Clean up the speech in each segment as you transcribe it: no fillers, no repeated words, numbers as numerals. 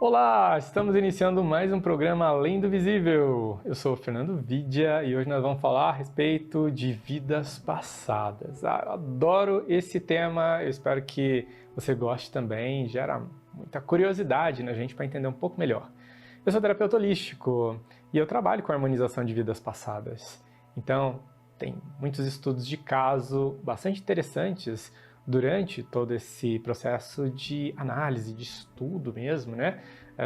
Olá, estamos iniciando mais um programa Além do Visível. Eu sou o Fernando Vidia e hoje nós vamos falar a respeito de vidas passadas. Eu adoro esse tema, eu espero que você goste também, gera muita curiosidade na gente para entender um pouco melhor. Eu sou terapeuta holístico e eu trabalho com a harmonização de vidas passadas. Então, tem muitos estudos de caso bastante interessantes durante todo esse processo de análise, de estudo mesmo, né,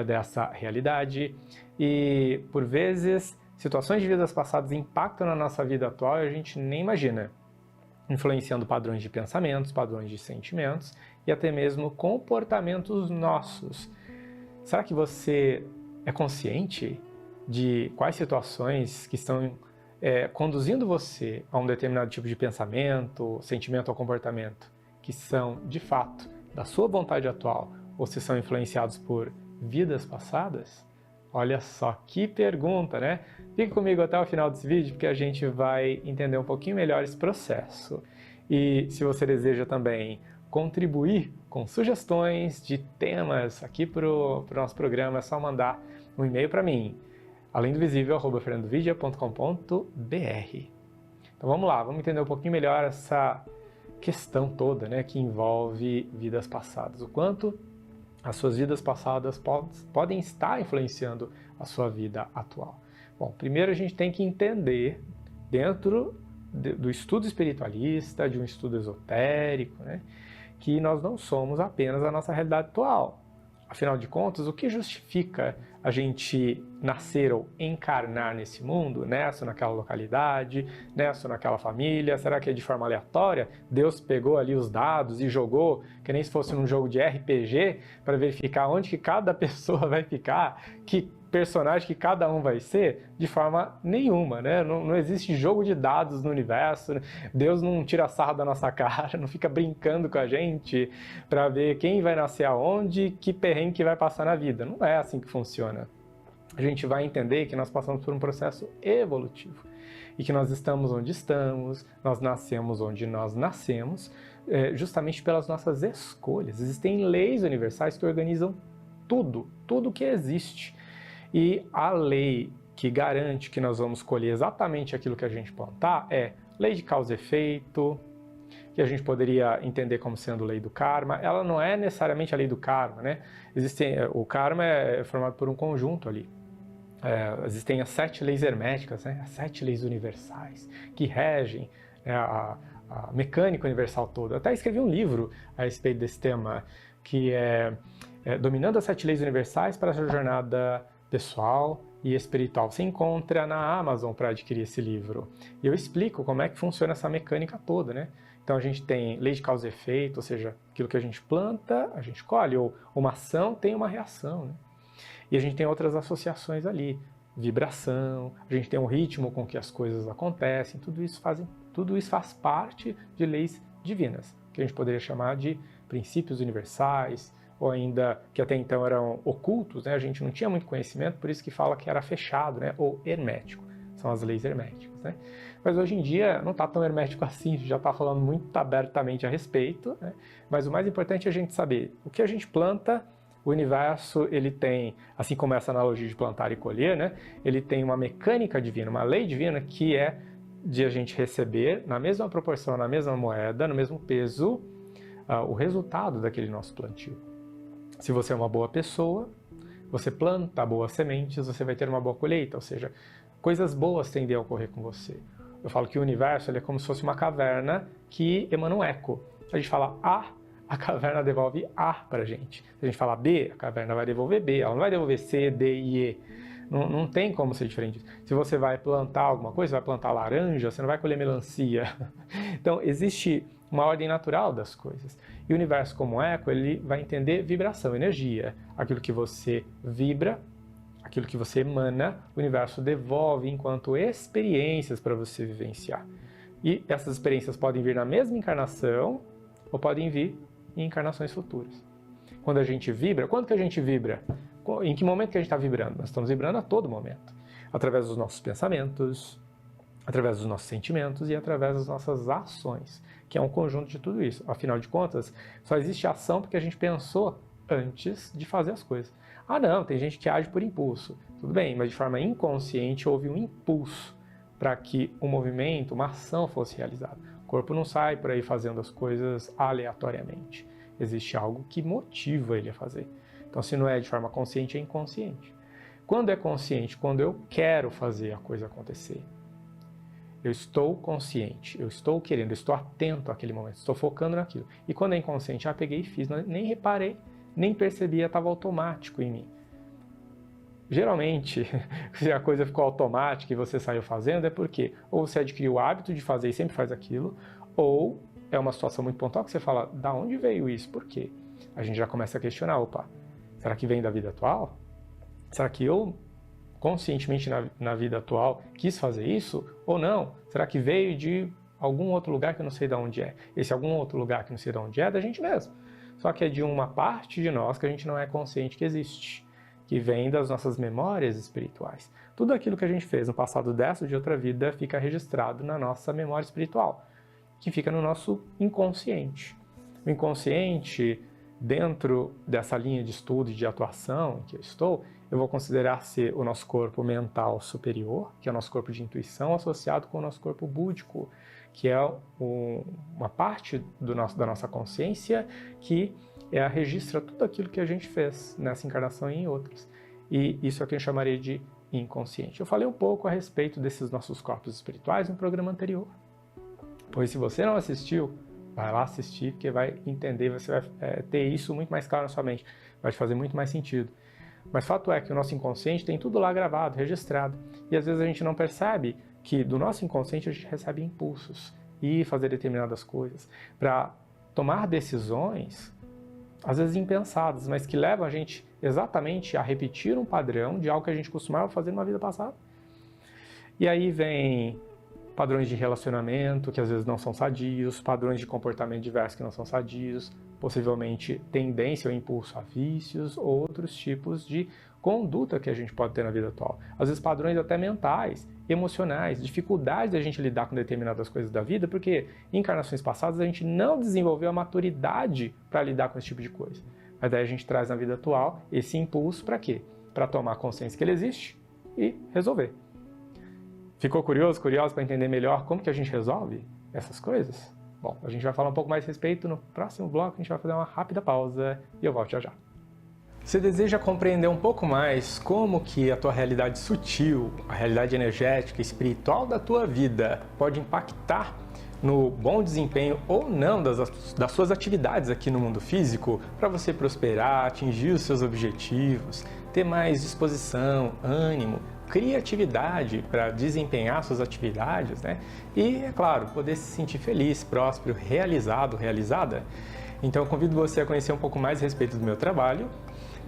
dessa realidade. E, por vezes, situações de vidas passadas impactam na nossa vida atual e a gente nem imagina, influenciando padrões de pensamentos, padrões de sentimentos e até mesmo comportamentos nossos. Será que você é consciente de quais situações que estão conduzindo você a um determinado tipo de pensamento, sentimento ou comportamento que são, de fato, da sua vontade atual ou se são influenciados por vidas passadas? Olha só que pergunta, né? Fique comigo até o final desse vídeo porque a gente vai entender um pouquinho melhor esse processo. E se você deseja também contribuir com sugestões de temas aqui para o nosso programa, é só mandar um e-mail para mim, alemdovisível@fernandovidia.com.br. Então vamos lá, vamos entender um pouquinho melhor essa questão toda, né, que envolve vidas passadas. O quanto as suas vidas passadas podem estar influenciando a sua vida atual. Bom, primeiro a gente tem que entender, dentro do estudo espiritualista, de um estudo esotérico, né, que nós não somos apenas a nossa realidade atual. Afinal de contas, o que justifica a gente nascer ou encarnar nesse mundo, nessa ou naquela localidade, nessa ou naquela família? Será que é de forma aleatória? Deus pegou ali os dados e jogou, que nem se fosse num jogo de RPG, para verificar onde que cada pessoa vai ficar, que personagem que cada um vai ser? De forma nenhuma, né? Não existe jogo de dados no universo, né? Deus não tira sarro da nossa cara, não fica brincando com a gente para ver quem vai nascer aonde, que perrengue que vai passar na vida. Não é assim que funciona. A gente vai entender que nós passamos por um processo evolutivo e que nós estamos onde estamos, nós nascemos onde nós nascemos, justamente pelas nossas escolhas. Existem leis universais que organizam tudo que existe. E a lei que garante que nós vamos colher exatamente aquilo que a gente plantar é lei de causa e efeito, que a gente poderia entender como sendo lei do karma. Ela não é necessariamente a lei do karma, né? O karma é formado por um conjunto ali. Existem as 7 leis herméticas, né? As 7 leis universais que regem, né, a mecânica universal toda. Eu até escrevi um livro a respeito desse tema, que é Dominando as 7 Leis Universais para a Sua Jornada Pessoal e Espiritual. Você encontra na Amazon para adquirir esse livro. E eu explico como é que funciona essa mecânica toda, né? Então a gente tem lei de causa e efeito, ou seja, aquilo que a gente planta, a gente colhe, ou uma ação tem uma reação, né? E a gente tem outras associações ali, vibração, a gente tem um ritmo com que as coisas acontecem, tudo isso faz parte de leis divinas, que a gente poderia chamar de princípios universais, ou ainda que até então eram ocultos, né? A gente não tinha muito conhecimento, por isso que fala que era fechado, né? Ou hermético, são as leis herméticas, né? Mas hoje em dia não está tão hermético assim, a gente já está falando muito abertamente a respeito, né? Mas o mais importante é a gente saber o que a gente planta. O universo, ele tem, assim como essa analogia de plantar e colher, né? Ele tem uma mecânica divina, uma lei divina que é de a gente receber na mesma proporção, na mesma moeda, no mesmo peso, o resultado daquele nosso plantio. Se você é uma boa pessoa, você planta boas sementes, você vai ter uma boa colheita, ou seja, coisas boas tendem a ocorrer com você. Eu falo que o universo ele é como se fosse uma caverna que emana um eco. A gente fala a caverna devolve A para a gente. Se a gente falar B, a caverna vai devolver B, ela não vai devolver C, D e E. Não tem como ser diferente. Se você vai plantar alguma coisa, vai plantar laranja, você não vai colher melancia. Então, existe uma ordem natural das coisas. E o universo como eco, ele vai entender vibração, energia. Aquilo que você vibra, aquilo que você emana, o universo devolve enquanto experiências para você vivenciar. E essas experiências podem vir na mesma encarnação ou podem vir em encarnações futuras. Quando a gente vibra, quando que a gente vibra? Em que momento que a gente está vibrando? Nós estamos vibrando a todo momento. Através dos nossos pensamentos, através dos nossos sentimentos e através das nossas ações, que é um conjunto de tudo isso. Afinal de contas, só existe ação porque a gente pensou antes de fazer as coisas. Ah, não, tem gente que age por impulso. Tudo bem, mas de forma inconsciente houve um impulso para que um movimento, uma ação fosse realizada. O corpo não sai por aí fazendo as coisas aleatoriamente. Existe algo que motiva ele a fazer. Então, se não é de forma consciente, é inconsciente. Quando é consciente? Quando eu quero fazer a coisa acontecer. Eu estou consciente, eu estou querendo, eu estou atento àquele momento, estou focando naquilo. E quando é inconsciente, peguei e fiz, nem reparei, nem percebi, estava automático em mim. Geralmente, se a coisa ficou automática e você saiu fazendo, é porque ou você adquiriu o hábito de fazer e sempre faz aquilo, ou é uma situação muito pontual que você fala, da onde veio isso? Por quê? A gente já começa a questionar, opa, será que vem da vida atual? Será que eu, conscientemente na vida atual, quis fazer isso ou não? Será que veio de algum outro lugar que eu não sei de onde é? Esse algum outro lugar que eu não sei de onde é da gente mesmo. Só que é de uma parte de nós que a gente não é consciente que existe, que vem das nossas memórias espirituais. Tudo aquilo que a gente fez no passado dessa ou de outra vida fica registrado na nossa memória espiritual, que fica no nosso inconsciente. O inconsciente, dentro dessa linha de estudo e de atuação que eu vou considerar ser o nosso corpo mental superior, que é o nosso corpo de intuição, associado com o nosso corpo búdico, que é uma parte da nossa consciência que registra tudo aquilo que a gente fez nessa encarnação e em outras. E isso é o que eu chamaria de inconsciente. Eu falei um pouco a respeito desses nossos corpos espirituais no programa anterior. Pois se você não assistiu, vai lá assistir, porque vai entender, você vai ter isso muito mais claro na sua mente, vai te fazer muito mais sentido. Mas fato é que o nosso inconsciente tem tudo lá gravado, registrado. E às vezes a gente não percebe que do nosso inconsciente a gente recebe impulsos e fazer determinadas coisas para tomar decisões, às vezes impensadas, mas que levam a gente exatamente a repetir um padrão de algo que a gente costumava fazer numa vida passada. E aí vem padrões de relacionamento que às vezes não são sadios, padrões de comportamento diversos que não são sadios, possivelmente tendência ou impulso a vícios, ou outros tipos de conduta que a gente pode ter na vida atual. Às vezes padrões até mentais, emocionais, dificuldades de a gente lidar com determinadas coisas da vida, porque em encarnações passadas a gente não desenvolveu a maturidade para lidar com esse tipo de coisa. Mas daí a gente traz na vida atual esse impulso para quê? Para tomar consciência que ele existe e resolver. Ficou curioso para entender melhor como que a gente resolve essas coisas? Bom, a gente vai falar um pouco mais a respeito no próximo bloco, a gente vai fazer uma rápida pausa e eu volto já já. Você deseja compreender um pouco mais como que a tua realidade sutil, a realidade energética e espiritual da tua vida pode impactar no bom desempenho ou não das suas atividades aqui no mundo físico para você prosperar, atingir os seus objetivos, ter mais disposição, ânimo, criatividade para desempenhar suas atividades, né? E, é claro, poder se sentir feliz, próspero, realizado, realizada. Então, eu convido você a conhecer um pouco mais a respeito do meu trabalho,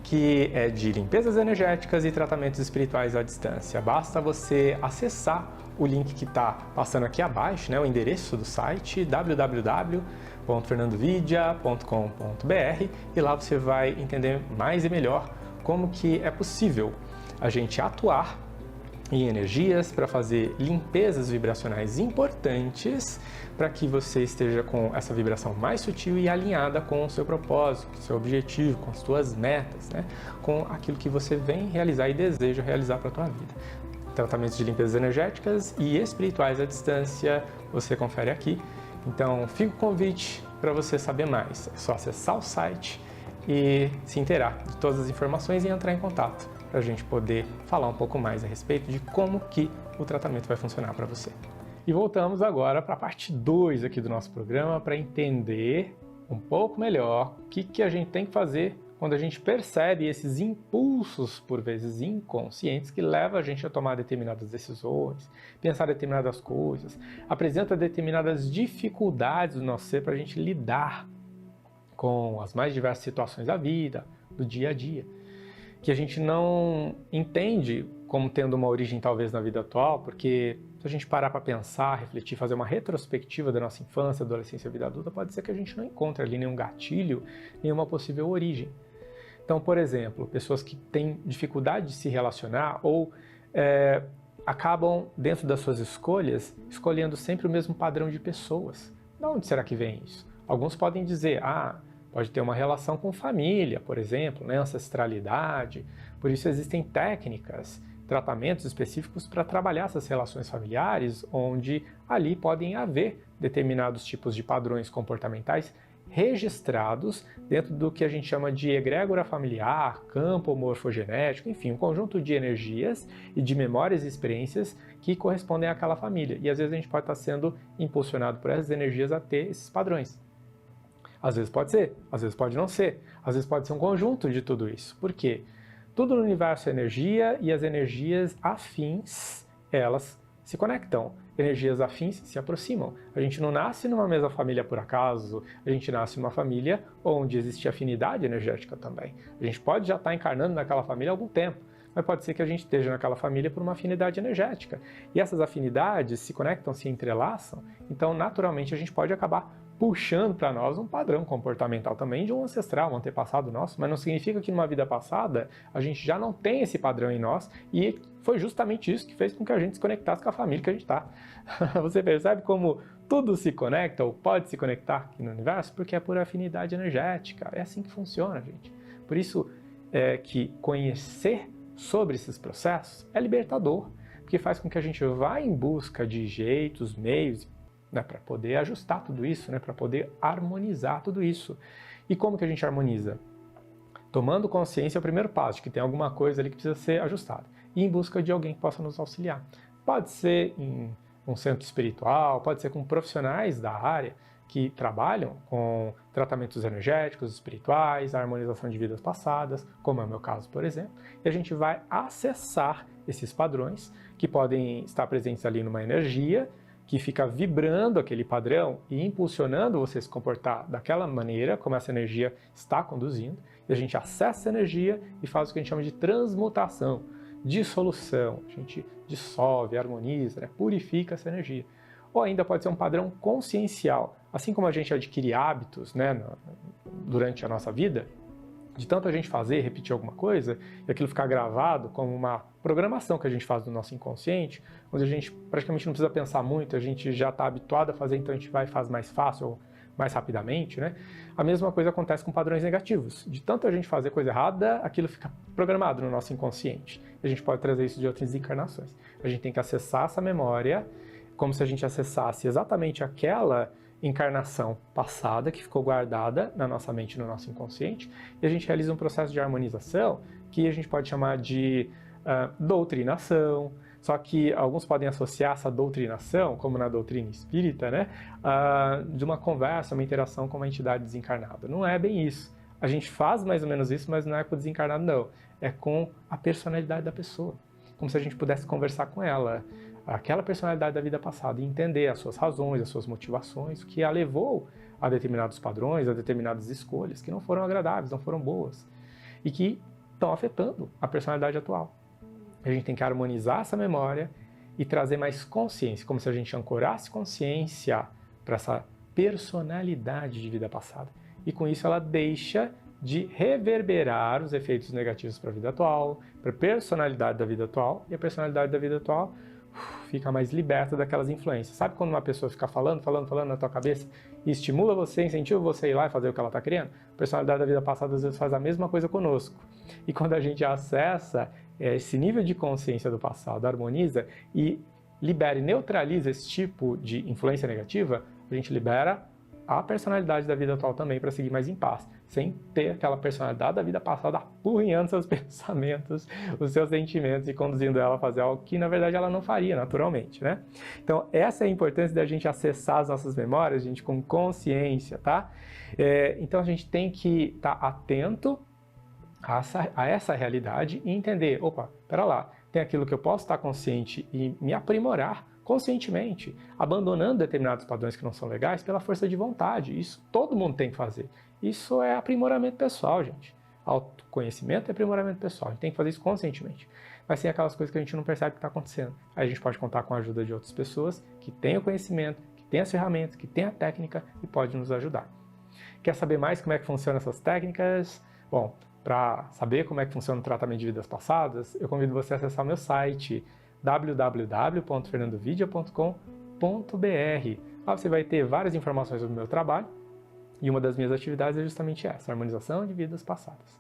que é de limpezas energéticas e tratamentos espirituais à distância. Basta você acessar o link que está passando aqui abaixo, né? O endereço do site www.fernandovidia.com.br, e lá você vai entender mais e melhor como que é possível a gente atuar em energias para fazer limpezas vibracionais importantes para que você esteja com essa vibração mais sutil e alinhada com o seu propósito, seu objetivo, com as suas metas, né? Com aquilo que você vem realizar e deseja realizar para a tua vida. Tratamentos de limpezas energéticas e espirituais à distância, você confere aqui. Então, fica o convite para você saber mais. É só acessar o site e se inteirar de todas as informações e entrar em contato para a gente poder falar um pouco mais a respeito de como que o tratamento vai funcionar para você. E voltamos agora para a parte 2 aqui do nosso programa para entender um pouco melhor o que a gente tem que fazer quando a gente percebe esses impulsos, por vezes inconscientes, que levam a gente a tomar determinadas decisões, pensar determinadas coisas, apresenta determinadas dificuldades do nosso ser para a gente lidar com as mais diversas situações da vida, do dia a dia, que a gente não entende como tendo uma origem talvez na vida atual, porque se a gente parar para pensar, refletir, fazer uma retrospectiva da nossa infância, adolescência, vida adulta, pode ser que a gente não encontre ali nenhum gatilho, nenhuma possível origem. Então, por exemplo, pessoas que têm dificuldade de se relacionar ou acabam, dentro das suas escolhas, escolhendo sempre o mesmo padrão de pessoas. De onde será que vem isso? Alguns podem dizer, pode ter uma relação com família, por exemplo, né? Ancestralidade. Por isso existem técnicas, tratamentos específicos para trabalhar essas relações familiares, onde ali podem haver determinados tipos de padrões comportamentais registrados dentro do que a gente chama de egrégora familiar, campo morfogenético, enfim, um conjunto de energias e de memórias e experiências que correspondem àquela família. E às vezes a gente pode estar sendo impulsionado por essas energias a ter esses padrões. Às vezes pode ser, às vezes pode não ser, às vezes pode ser um conjunto de tudo isso. Por quê? Tudo no universo é energia e as energias afins, elas se conectam. Energias afins se aproximam. A gente não nasce numa mesma família por acaso, a gente nasce numa família onde existe afinidade energética também. A gente pode já estar encarnando naquela família há algum tempo, mas pode ser que a gente esteja naquela família por uma afinidade energética. E essas afinidades se conectam, se entrelaçam, então naturalmente a gente pode acabar puxando para nós um padrão comportamental também de um ancestral, um antepassado nosso, mas não significa que numa vida passada a gente já não tem esse padrão em nós e foi justamente isso que fez com que a gente se conectasse com a família que a gente está. Você percebe como tudo se conecta ou pode se conectar aqui no universo? Porque é por afinidade energética, é assim que funciona, gente. Por isso é que conhecer sobre esses processos é libertador, porque faz com que a gente vá em busca de jeitos, meios, né, para poder ajustar tudo isso, né, para poder harmonizar tudo isso. E como que a gente harmoniza? Tomando consciência é o primeiro passo, de que tem alguma coisa ali que precisa ser ajustada. E em busca de alguém que possa nos auxiliar. Pode ser em um centro espiritual, pode ser com profissionais da área que trabalham com tratamentos energéticos, espirituais, a harmonização de vidas passadas, como é o meu caso, por exemplo. E a gente vai acessar esses padrões que podem estar presentes ali numa energia que fica vibrando aquele padrão e impulsionando você a se comportar daquela maneira, como essa energia está conduzindo, e a gente acessa essa energia e faz o que a gente chama de transmutação, dissolução. A gente dissolve, harmoniza, né? Purifica essa energia. Ou ainda pode ser um padrão consciencial. Assim como a gente adquire hábitos, né, durante a nossa vida, de tanto a gente fazer, repetir alguma coisa, e aquilo ficar gravado como uma programação que a gente faz no nosso inconsciente, onde a gente praticamente não precisa pensar muito, a gente já está habituado a fazer, então a gente vai e faz mais fácil ou mais rapidamente, né? A mesma coisa acontece com padrões negativos. De tanto a gente fazer coisa errada, aquilo fica programado no nosso inconsciente. A gente pode trazer isso de outras encarnações. A gente tem que acessar essa memória, como se a gente acessasse exatamente aquela encarnação passada que ficou guardada na nossa mente, no nosso inconsciente, e a gente realiza um processo de harmonização que a gente pode chamar de doutrinação. Só que alguns podem associar essa doutrinação, como na doutrina espírita, né, de uma conversa, uma interação com uma entidade desencarnada. Não é bem isso. A gente faz mais ou menos isso, mas não é com o desencarnado, não. É com a personalidade da pessoa. Como se a gente pudesse conversar com ela, aquela personalidade da vida passada, e entender as suas razões, as suas motivações, o que a levou a determinados padrões, a determinadas escolhas que não foram agradáveis, não foram boas, e que estão afetando a personalidade atual. A gente tem que harmonizar essa memória e trazer mais consciência, como se a gente ancorasse consciência para essa personalidade de vida passada. E com isso ela deixa de reverberar os efeitos negativos para a vida atual, para a personalidade da vida atual, e a personalidade da vida atual fica mais liberta daquelas influências. Sabe quando uma pessoa fica falando na tua cabeça e estimula você, incentiva você a ir lá e fazer o que ela está querendo? A personalidade da vida passada às vezes faz a mesma coisa conosco. E quando a gente acessa esse nível de consciência do passado, harmoniza e libera e neutraliza esse tipo de influência negativa, a gente libera a personalidade da vida atual também para seguir mais em paz, sem ter aquela personalidade da vida passada apurrinhando seus pensamentos, os seus sentimentos e conduzindo ela a fazer algo que na verdade ela não faria naturalmente, né? Então essa é a importância da gente acessar as nossas memórias, gente, com consciência, tá? Então a gente tem que estar atento a essa realidade e entender, opa, pera lá, tem aquilo que eu posso estar consciente e me aprimorar conscientemente, abandonando determinados padrões que não são legais pela força de vontade. Isso todo mundo tem que fazer. Isso é aprimoramento pessoal, gente. Autoconhecimento é aprimoramento pessoal. A gente tem que fazer isso conscientemente. Mas tem aquelas coisas que a gente não percebe que está acontecendo. Aí a gente pode contar com a ajuda de outras pessoas que têm o conhecimento, que têm as ferramentas, que têm a técnica e pode nos ajudar. Quer saber mais como é que funcionam essas técnicas? Bom, para saber como é que funciona o tratamento de vidas passadas, eu convido você a acessar o meu site www.fernandovidia.com.br. Lá você vai ter várias informações sobre o meu trabalho E uma das minhas atividades é justamente essa, harmonização de vidas passadas.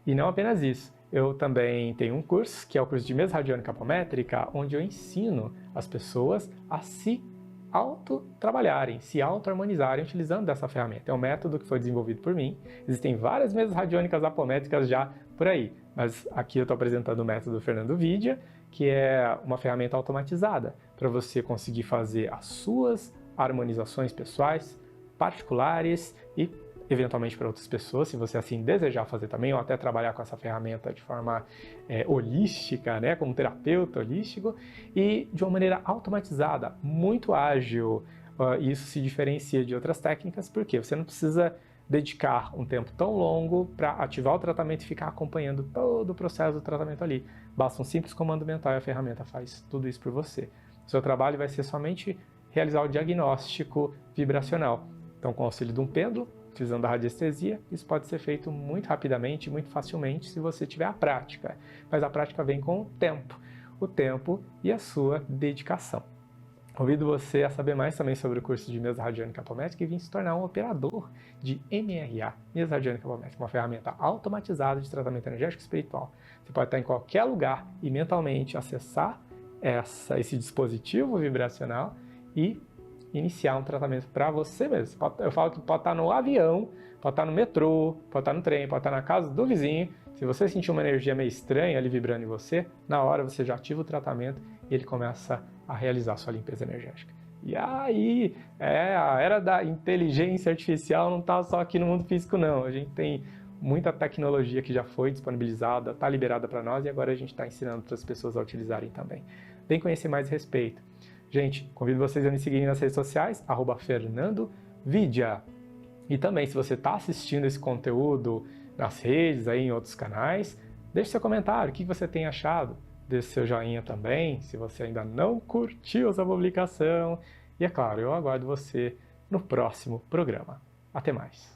E não apenas isso, eu também tenho um curso, que é o curso de mesa radiônica apométrica, onde eu ensino as pessoas a se auto-trabalharem, se auto-harmonizarem utilizando dessa ferramenta. É um método que foi desenvolvido por mim. Existem várias mesas radiônicas apométricas já por aí, mas aqui eu estou apresentando o método Fernando Vidia, que é uma ferramenta automatizada para você conseguir fazer as suas harmonizações pessoais, particulares e eventualmente para outras pessoas, se você assim desejar fazer também, ou até trabalhar com essa ferramenta de forma holística, né, como terapeuta holístico, e de uma maneira automatizada, muito ágil. Isso se diferencia de outras técnicas, porque você não precisa dedicar um tempo tão longo para ativar o tratamento e ficar acompanhando todo o processo do tratamento ali. Basta um simples comando mental e a ferramenta faz tudo isso por você. O seu trabalho vai ser somente realizar o diagnóstico vibracional. Então, com o auxílio de um pêndulo, utilizando a radiestesia, isso pode ser feito muito rapidamente, muito facilmente, se você tiver a prática. Mas a prática vem com o tempo e a sua dedicação. Convido você a saber mais também sobre o curso de mesa radiônica apométrica e vir se tornar um operador de MRA, mesa radiônica apométrica, uma ferramenta automatizada de tratamento energético e espiritual. Você pode estar em qualquer lugar e mentalmente acessar esse dispositivo vibracional e iniciar um tratamento para você mesmo. Eu falo que pode estar no avião, pode estar no metrô, pode estar no trem, pode estar na casa do vizinho. Se você sentir uma energia meio estranha ali vibrando em você, na hora você já ativa o tratamento e ele começa a realizar a sua limpeza energética. E aí, a era da inteligência artificial não está só aqui no mundo físico, não. A gente tem muita tecnologia que já foi disponibilizada, está liberada para nós e agora a gente está ensinando outras pessoas a utilizarem também. Vem conhecer mais a respeito. Gente, convido vocês a me seguirem nas redes sociais, @FernandoVidia. E também, se você está assistindo esse conteúdo nas redes, aí em outros canais, deixe seu comentário, o que você tem achado. Deixe seu joinha também, se você ainda não curtiu essa publicação. E é claro, eu aguardo você no próximo programa. Até mais!